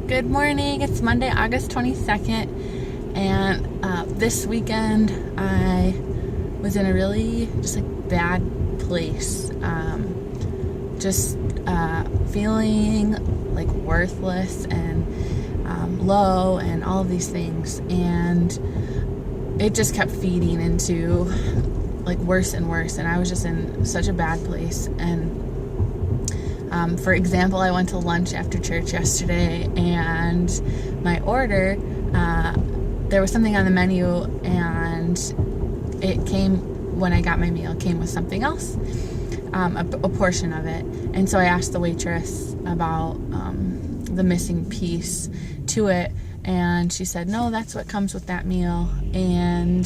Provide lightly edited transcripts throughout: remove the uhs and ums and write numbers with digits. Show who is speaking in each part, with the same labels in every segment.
Speaker 1: Good morning. It's Monday, August 22nd, and this weekend I was in a really bad place. Feeling like worthless and low and all of these things, and it just kept feeding into worse and worse, and I was just in such a bad place. And for example, I went to lunch after church yesterday, and my order, there was something on the menu, and it came, when I got my meal, it came with something else, a portion of it. And so I asked the waitress about the missing piece to it, and she said, no, that's what comes with that meal. And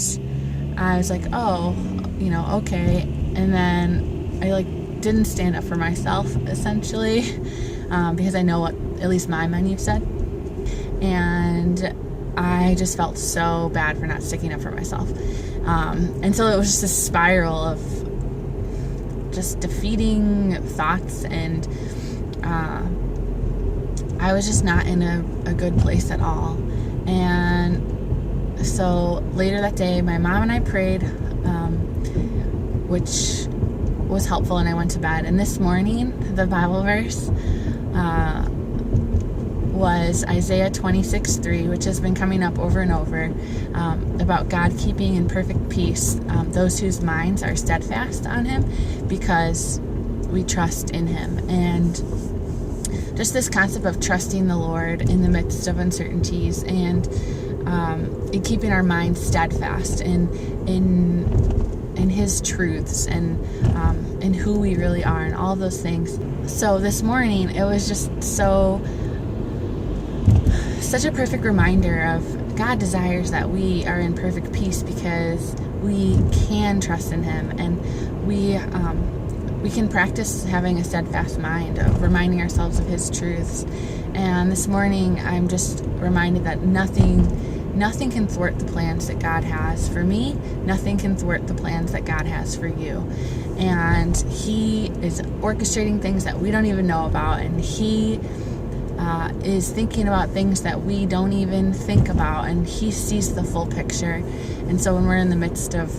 Speaker 1: I was like, oh, okay. And then I didn't stand up for myself, essentially, because I know what at least my menu said, and I just felt so bad for not sticking up for myself. And so it was just a spiral of just defeating thoughts, and I was just not in a good place at all. And so later that day, my mom and I prayed, which was helpful, and I went to bed. And this morning, the Bible verse was Isaiah 26:3, which has been coming up over and over, about God keeping in perfect peace those whose minds are steadfast on Him, because we trust in Him. And just this concept of trusting the Lord in the midst of uncertainties, and in keeping our minds steadfast in His truths, and in who we really are, and all those things. So this morning, it was just such a perfect reminder of God desires that we are in perfect peace, because we can trust in Him, and we can practice having a steadfast mind, of reminding ourselves of His truths. And this morning, I'm just reminded that nothing can thwart the plans that God has for me. Nothing can thwart the plans that God has for you. And He is orchestrating things that we don't even know about, and He is thinking about things that we don't even think about, and He sees the full picture. And so when we're in the midst of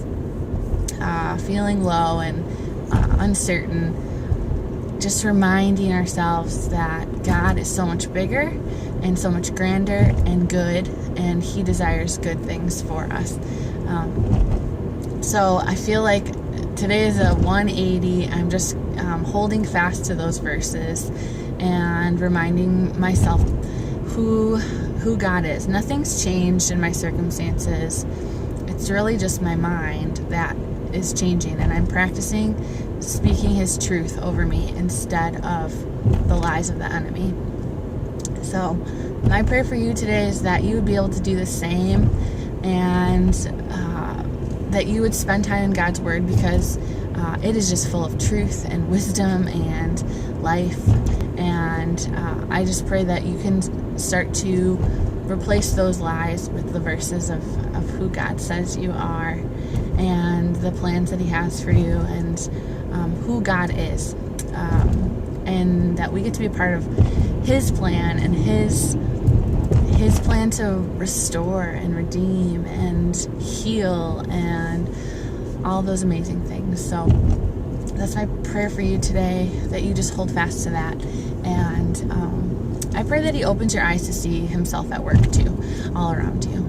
Speaker 1: feeling low and uncertain, just reminding ourselves that God is so much bigger and so much grander and good, and He desires good things for us. So I feel like today is a 180. I'm just holding fast to those verses and reminding myself who God is. Nothing's changed in my circumstances. It's really just my mind that is changing, and I'm practicing speaking His truth over me instead of the lies of the enemy. So my prayer for you today is that you would be able to do the same, and that you would spend time in God's Word, because it is just full of truth and wisdom and life. And I just pray that you can start to replace those lies with the verses of who God says you are, and the plans that He has for you, and who God is, and that we get to be a part of His plan, and His plan to restore and redeem and heal and all those amazing things. So that's my prayer for you today, that you just hold fast to that. And I pray that He opens your eyes to see Himself at work too, all around you.